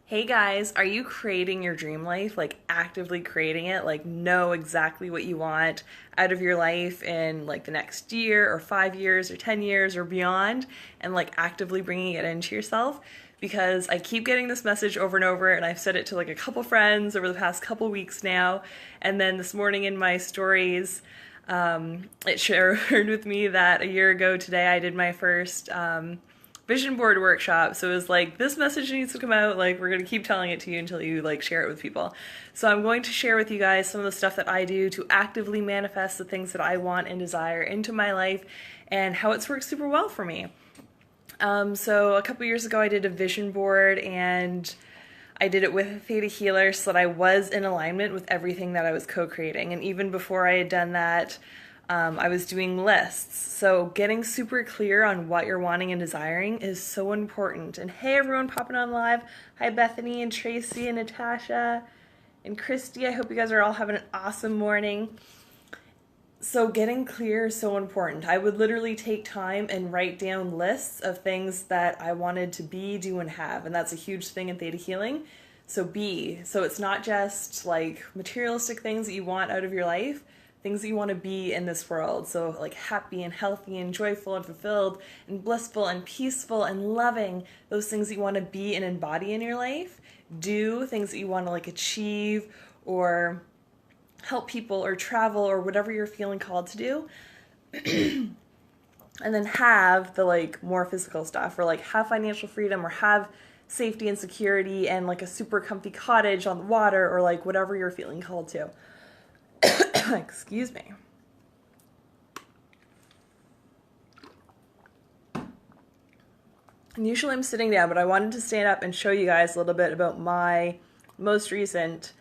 Hey guys, are you creating your dream life? Like actively creating it? Like know exactly what you want out of your life in like the next year or 5 years or 10 years or beyond and like actively bringing it into yourself? Because I keep getting this message over and over, and I've said it to like a couple friends over the past couple weeks now. And then this morning in my stories, it shared with me that a year ago today I did my first vision board workshop. So it was like, this message needs to come out. Like, we're going to keep telling it to you until you like share it with people. So I'm going to share with you guys some of the stuff that I do to actively manifest the things that I want and desire into my life and how it's worked super well for me. So a couple years ago, I did a vision board, and I did it with a theta healer so that I was in alignment with everything that I was co-creating. And even before I had done that, I was doing lists. So getting super clear on what you're wanting and desiring is so important. And hey, everyone popping on live. Hi, Bethany and Tracy and Natasha and Christy. I hope you guys are all having an awesome morning. So getting clear is so important. I would literally take time and write down lists of things that I wanted to be, do, and have. And that's a huge thing in Theta Healing. So be. So it's not just like materialistic things that you want out of your life, things that you want to be in this world. So like happy and healthy and joyful and fulfilled and blissful and peaceful and loving, those things that you want to be and embody in your life. Do things that you want to like achieve or help people or travel or whatever you're feeling called to do. And then have the like more physical stuff, or like have financial freedom, or have safety and security and like a super comfy cottage on the water, or like whatever you're feeling called to. Excuse me. And usually I'm sitting down, but I wanted to stand up and show you guys a little bit about my most recent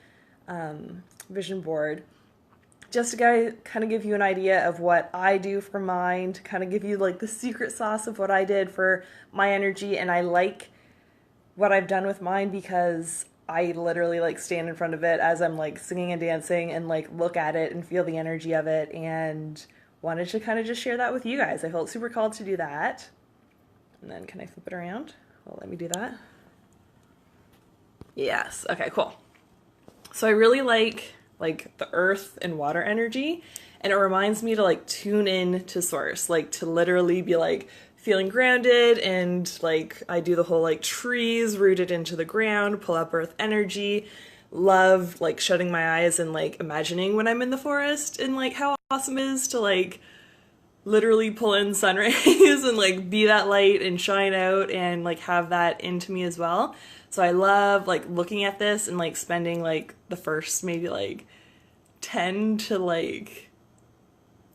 vision board, just to kind of give you an idea of what I do for mine, to kind of give you like the secret sauce of what I did for my energy. And I like what I've done with mine because I literally like stand in front of it as I'm like singing and dancing and like look at it and feel the energy of it, and wanted to kind of just share that with you guys. I felt super called to do that. And then can I flip it around? Well, let me do that. Yes. Okay, cool. So I really like the earth and water energy, and it reminds me to like tune in to source, like to literally be like feeling grounded, and like I do the whole like trees rooted into the ground, pull up earth energy. Love like shutting my eyes and like imagining when I'm in the forest and like how awesome it is to like literally pull in sun rays and like be that light and shine out and like have that into me as well. So I love like looking at this and like spending like the first maybe like 10 to like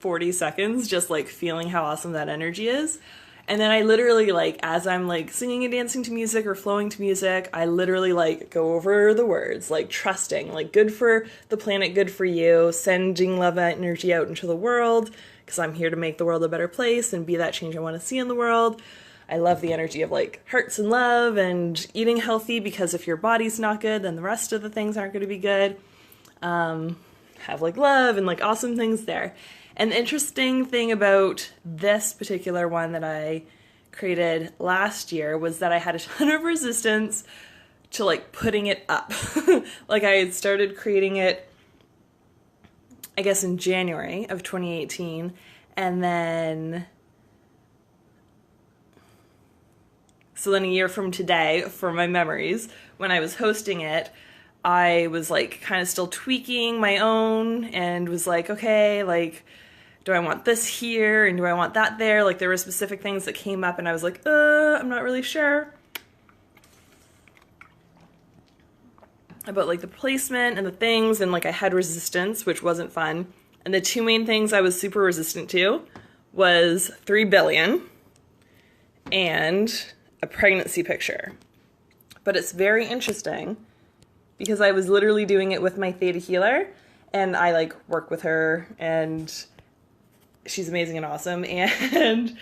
40 seconds just like feeling how awesome that energy is. And then I literally like, as I'm like singing and dancing to music or flowing to music, I literally like go over the words, like trusting, like good for the planet, good for you, sending love energy out into the world, because I'm here to make the world a better place and be that change I want to see in the world. I love the energy of like hearts and love and eating healthy, because if your body's not good, then the rest of the things aren't going to be good. Have like love and like awesome things there. And the interesting thing about this particular one that I created last year was that I had a ton of resistance to like putting it up. Like I had started creating it, I guess, in January of 2018, and then a year from today, for my memories, when I was hosting it, I was like kind of still tweaking my own and was like, okay, like, do I want this here and do I want that there? Like there were specific things that came up and I was like, I'm not really sure about like the placement and the things, and like I had resistance, which wasn't fun. And the two main things I was super resistant to was 3 billion and a pregnancy picture. But it's very interesting because I was literally doing it with my theta healer, and I like work with her, and she's amazing and awesome. And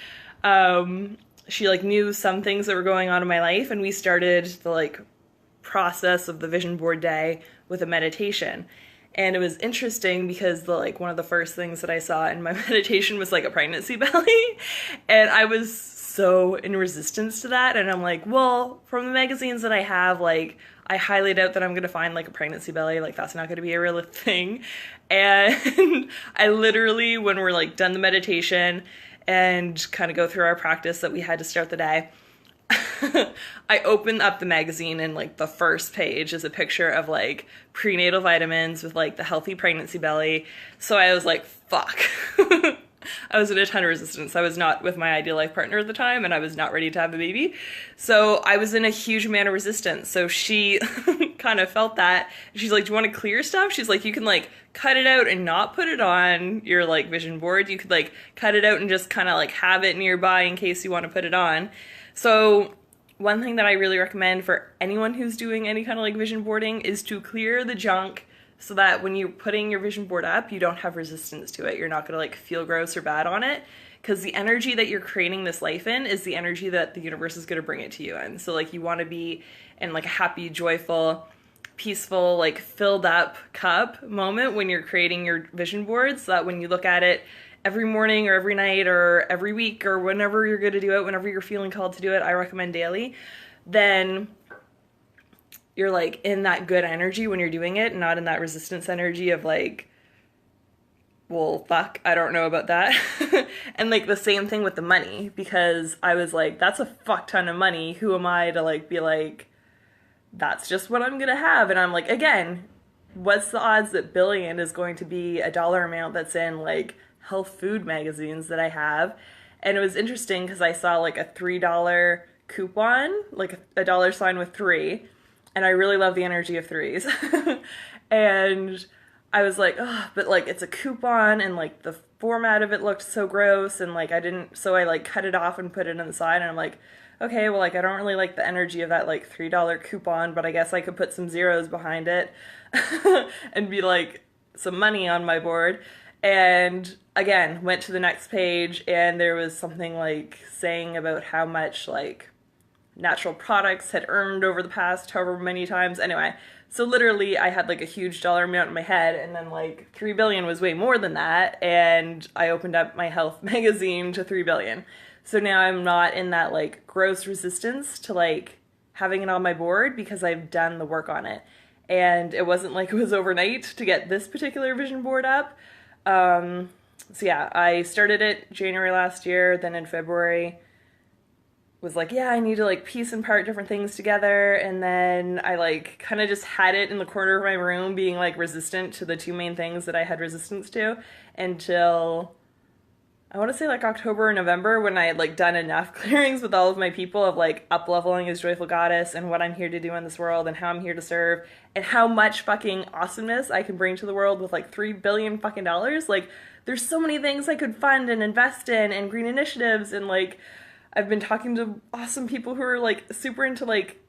she like knew some things that were going on in my life, and we started the like process of the vision board day with a meditation. And it was interesting because the like one of the first things that I saw in my meditation was like a pregnancy belly, and I was so in resistance to that. And I'm like, well, from the magazines that I have, like, I highly doubt that I'm going to find like a pregnancy belly. Like, that's not going to be a real thing. And I literally, when we're like done the meditation and kind of go through our practice that we had to start the day, I open up the magazine and like the first page is a picture of like prenatal vitamins with like the healthy pregnancy belly. So I was like, fuck. I was in a ton of resistance. I was not with my ideal life partner at the time, and I was not ready to have a baby. So I was in a huge amount of resistance. So she kind of felt that. She's like, do you want to clear stuff? She's like, you can like cut it out and not put it on your like vision board. You could like cut it out and just kind of like have it nearby in case you want to put it on. So one thing that I really recommend for anyone who's doing any kind of like vision boarding is to clear the junk, so that when you're putting your vision board up, you don't have resistance to it. You're not gonna like feel gross or bad on it, because the energy that you're creating this life in is the energy that the universe is gonna bring it to you in. So like you wanna be in like a happy, joyful, peaceful, like filled up cup moment when you're creating your vision board, so that when you look at it every morning or every night or every week or whenever you're gonna do it, whenever you're feeling called to do it, I recommend daily, then you're like in that good energy when you're doing it, not in that resistance energy of like, well, fuck, I don't know about that. And like the same thing with the money, because I was like, that's a fuck ton of money. Who am I to like be like, that's just what I'm gonna have? And I'm like, again, what's the odds that billion is going to be a dollar amount that's in like health food magazines that I have? And it was interesting because I saw like a $3 coupon, like a dollar sign with 3. And I really love the energy of 3s. And I was like, oh, but like it's a coupon, and like the format of it looked so gross, and like so I like cut it off and put it on the side, and I'm like, okay, well, like I don't really like the energy of that like $3 coupon, but I guess I could put some zeros behind it and be like some money on my board. And again, went to the next page, and there was something like saying about how much like natural products had earned over the past however many times. Anyway, so literally I had like a huge dollar amount in my head, and then like 3 billion was way more than that, and I opened up my health magazine to 3 billion. So now I'm not in that like gross resistance to like having it on my board, because I've done the work on it. And it wasn't like it was overnight to get this particular vision board up. So yeah, I started it January last year, then in February was like, yeah, I need to like piece and part different things together. And then I like kind of just had it in the corner of my room being like resistant to the 2 main things that I had resistance to, until I want to say like October or November, when I had like done enough clearings with all of my people of like up leveling as Joyful Goddess and what I'm here to do in this world and how I'm here to serve and how much fucking awesomeness I can bring to the world with like 3 billion fucking dollars. Like there's so many things I could fund and invest in, and green initiatives, and like I've been talking to awesome people who are like super into like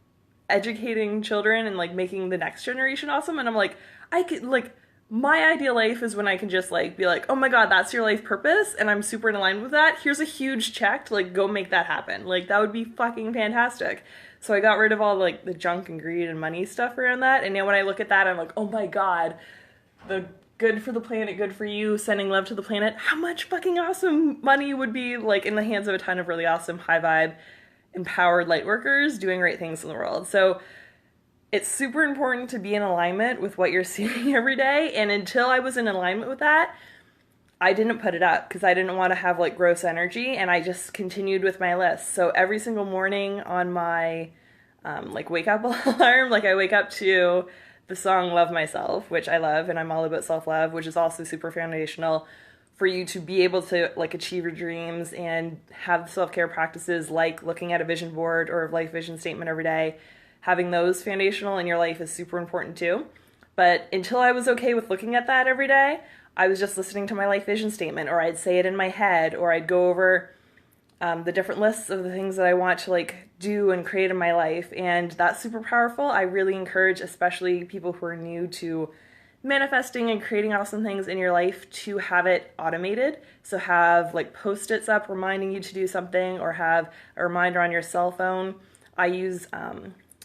educating children and like making the next generation awesome. And I'm like, I could like, my ideal life is when I can just like be like, oh my god, that's your life purpose, and I'm super in alignment with that. Here's a huge check to like go make that happen. Like that would be fucking fantastic. So I got rid of all like the junk and greed and money stuff around that. And now when I look at that, I'm like, oh my god, the good for the planet, good for you, sending love to the planet. How much fucking awesome money would be like in the hands of a ton of really awesome, high vibe, empowered light workers doing great things in the world. So it's super important to be in alignment with what you're seeing every day. And until I was in alignment with that, I didn't put it up because I didn't want to have like gross energy, and I just continued with my list. So every single morning on my like wake up alarm, like I wake up to the song Love Myself, which I love, and I'm all about self-love, which is also super foundational for you to be able to like achieve your dreams and have self-care practices like looking at a vision board or a life vision statement every day. Having those foundational in your life is super important too. But until I was okay with looking at that every day, I was just listening to my life vision statement, or I'd say it in my head, or I'd go over the different lists of the things that I want to like do and create in my life. And that's super powerful. I really encourage, especially people who are new to manifesting and creating awesome things in your life, to have it automated. So have like post-its up reminding you to do something, or have a reminder on your cell phone. I use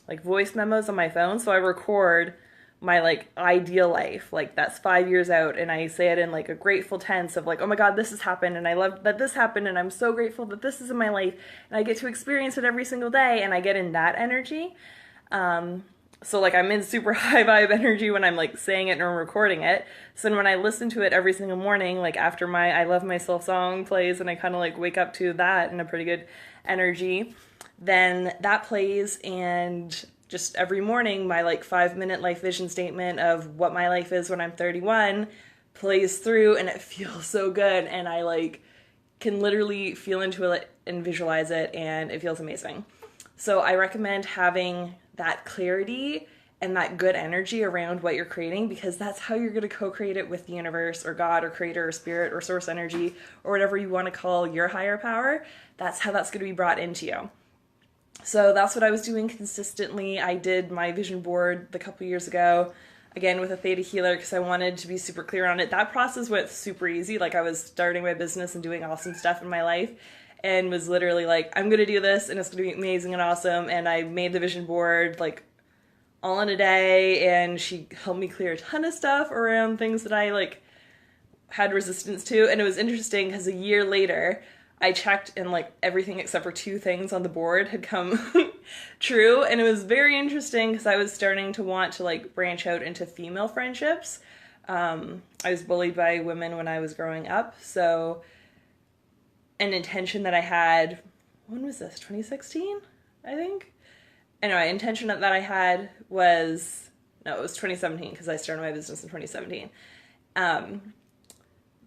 like voice memos on my phone, so I record my like ideal life, like that's 5 years out, and I say it in like a grateful tense of like, oh my god, this has happened, and I love that this happened, and I'm so grateful that this is in my life, and I get to experience it every single day, and I get in that energy. So like I'm in super high vibe energy when I'm like saying it and recording it. So then when I listen to it every single morning, like after my I Love Myself song plays and I kind of like wake up to that in a pretty good energy, then that plays, and just every morning my like 5 minute life vision statement of what my life is when I'm 31 plays through, and it feels so good, and I like can literally feel into it and visualize it, and it feels amazing. So I recommend having that clarity and that good energy around what you're creating, because that's how you're going to co-create it with the universe or God or creator or spirit or source energy or whatever you want to call your higher power. That's how that's going to be brought into you. So that's what I was doing consistently. I did my vision board a couple years ago, again with a theta healer, because I wanted to be super clear on it. That process went super easy. Like I was starting my business and doing awesome stuff in my life, and was literally like, I'm going to do this and it's going to be amazing and awesome. And I made the vision board like all in a day, and she helped me clear a ton of stuff around things that I like had resistance to. And it was interesting because a year later I checked, and like everything except for 2 things on the board had come true. And it was very interesting because I was starting to want to like branch out into female friendships. I was bullied by women when I was growing up. So an intention that I had, when was this? 2016, I think? Anyway, intention that I had was, no, it was 2017 because I started my business in 2017.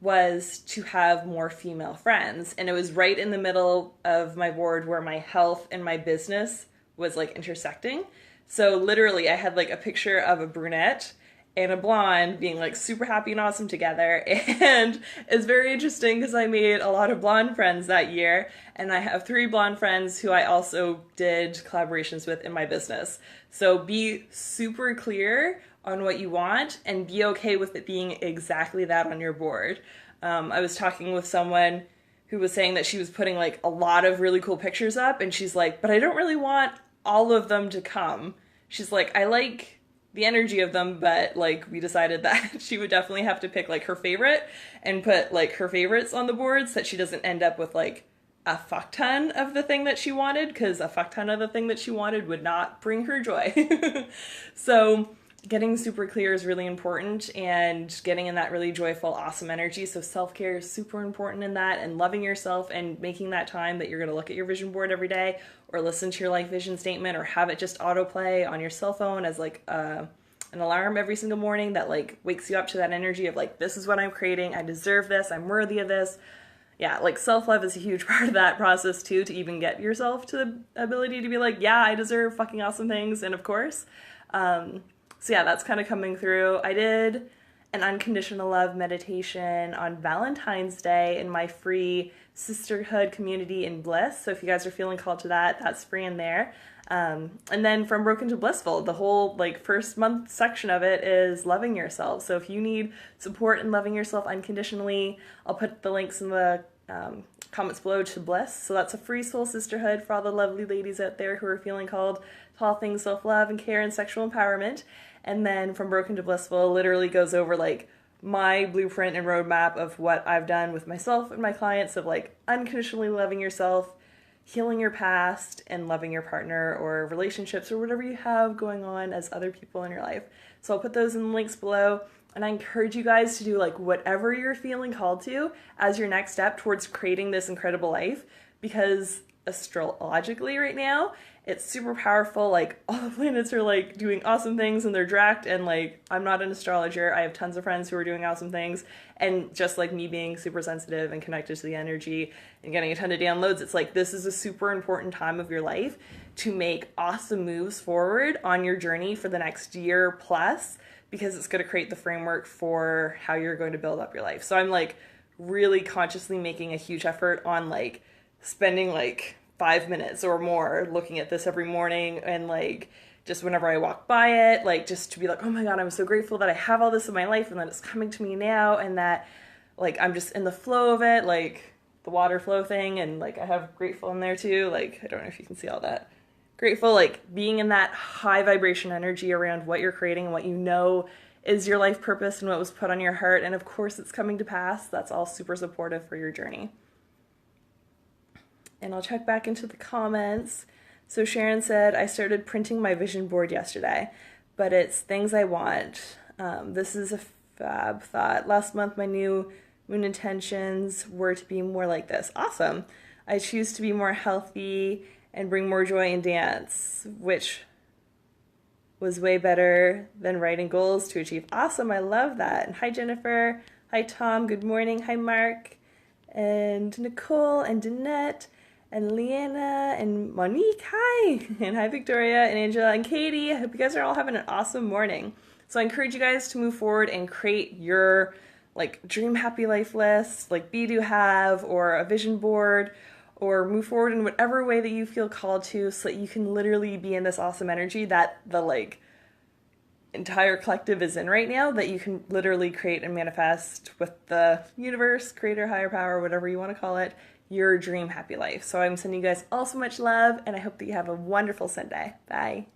Was to have more female friends, and it was right in the middle of my board where my health and my business was like intersecting. So literally I had like a picture of a brunette and a blonde being like super happy and awesome together, and it's very interesting because I made a lot of blonde friends that year, and I have 3 blonde friends who I also did collaborations with in my business. So be super clear on what you want and be okay with it being exactly that on your board. I was talking with someone who was saying that she was putting like a lot of really cool pictures up, and she's like, but I don't really want all of them to come. She's like, I like the energy of them, but like we decided that she would definitely have to pick like her favorite and put like her favorites on the board so that she doesn't end up with like a fuck ton of the thing that she wanted, because a fuck ton of the thing that she wanted would not bring her joy. So getting super clear is really important, and getting in that really joyful, awesome energy. So self-care is super important in that, and loving yourself and making that time that you're going to look at your vision board every day, or listen to your life vision statement, or have it just autoplay on your cell phone as like an alarm every single morning that like wakes you up to that energy of like, this is what I'm creating, I deserve this, I'm worthy of this. Yeah, like self-love is a huge part of that process too, to even get yourself to the ability to be like, yeah, I deserve fucking awesome things. And of course, so yeah, that's kind of coming through. I did an unconditional love meditation on Valentine's Day in my free sisterhood community in Bliss. So if you guys are feeling called to that, that's free in there. And then from Broken to Blissful, the whole like first month section of it is loving yourself. So if you need support in loving yourself unconditionally, I'll put the links in the comments below to Bliss. So that's a free soul sisterhood for all the lovely ladies out there who are feeling called to all things self-love and care and sexual empowerment. And then from Broken to Blissful literally goes over like my blueprint and roadmap of what I've done with myself and my clients of like unconditionally loving yourself, healing your past, and loving your partner or relationships or whatever you have going on as other people in your life. So I'll put those in the links below, and I encourage you guys to do like whatever you're feeling called to as your next step towards creating this incredible life, because astrologically right now it's super powerful. Like all the planets are like doing awesome things and they're direct, and like I'm not an astrologer. I have tons of friends who are doing awesome things, and just like me being super sensitive and connected to the energy and getting a ton of downloads, it's like this is a super important time of your life to make awesome moves forward on your journey for the next year plus, because it's going to create the framework for how you're going to build up your life. So I'm like really consciously making a huge effort on like spending like 5 minutes or more looking at this every morning, and like just whenever I walk by it, like just to be like, oh my god, I'm so grateful that I have all this in my life and that it's coming to me now, and that like I'm just in the flow of it, like the water flow thing, and like I have grateful in there too. Like I don't know if you can see all that grateful, like being in that high vibration energy around what you're creating and what you know is your life purpose and what was put on your heart. And of course, it's coming to pass. That's all super supportive for your journey. And I'll check back into the comments. So Sharon said, I started printing my vision board yesterday, but it's things I want. This is a fab thought. Last month, my new moon intentions were to be more like this. Awesome. I choose to be more healthy and bring more joy in dance, which was way better than writing goals to achieve. Awesome. I love that. And hi, Jennifer. Hi, Tom. Good morning. Hi, Mark. And Nicole and Danette and Leanna and Monique. Hi. And hi, Victoria and Angela and Katie. I hope you guys are all having an awesome morning. So I encourage you guys to move forward and create your like dream happy life list, like Be Do Have, or a vision board, or move forward in whatever way that you feel called to, so that you can literally be in this awesome energy that the like entire collective is in right now, that you can literally create and manifest with the universe, creator, higher power, whatever you want to call it, your dream happy life. So I'm sending you guys all so much love, and I hope that you have a wonderful Sunday. Bye.